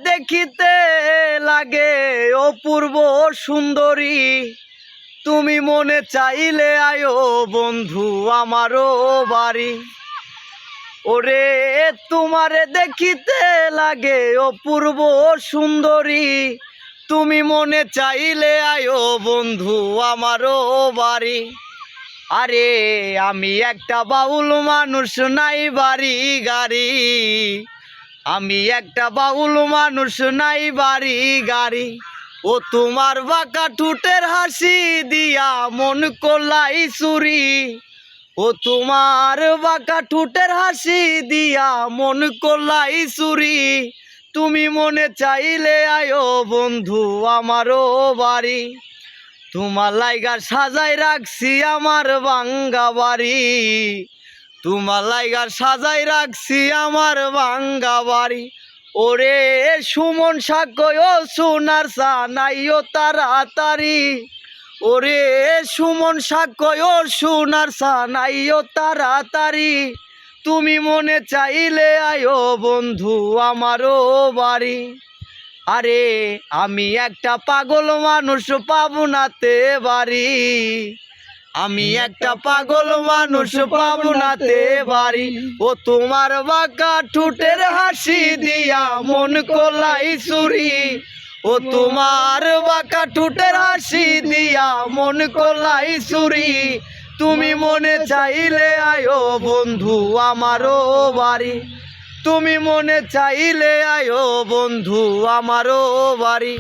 দেখিতে লাগে অপূর্ব সুন্দরী, তুমি মনে চাইলে আয়ো বন্ধু আমারও বাড়ি। ওরে তোমারে দেখিতে লাগে অপূর্ব সুন্দরী, তুমি মনে চাইলে আয়ো বন্ধু আমারও বাড়ি। আরে আমি একটা বাউল মানুষ, নাই বাড়ি গাড়ি, আমি একটা বাউল মানুষ, নাই বাড়ি গাড়ি। ও তোমার বাঁকা ঠোঁটের হাসি দিয়া মন করলাই চুরি, ও তোমার বাঁকা ঠোঁটের হাসি দিয়া মন করলাই চুরি, তুমি মনে চাইলে আয়ো বন্ধু আমারও বাড়ি। তোমার লাইগা সাজাই রাখছি আমার ভাঙ্গা বাড়ি, তোমার লাইগা সাজাই রাখছি আমার ভাঙ্গা বাড়ি। ওরে সুমন সাক্ষ্য ও সোনার সানাইও তাড়াতাড়ি, ওরে সুমন সাক্ষ্য ও সোনার সানাইও তাড়াতাড়ি, তুমি মনে চাইলে আয়ো বন্ধু আমারও বাড়ি। আরে আমি একটা পাগল মানুষ, পাবনাতে বাড়ি, আমি একটা পাগল মানুষ, পাবনাতে বাড়ি। ও তোমার বাঁকা ঠোঁটের হাসি দিয়া মন করলাই চুরি, ও তোমার বাঁকা ঠোঁটের হাসি দিয়া মন করলাই চুরি, তুমি মনে চাইলে আয়ো বন্ধু আমারও বাড়ি, তুমি মনে চাইলে আয়ো বন্ধু আমারও বাড়ি।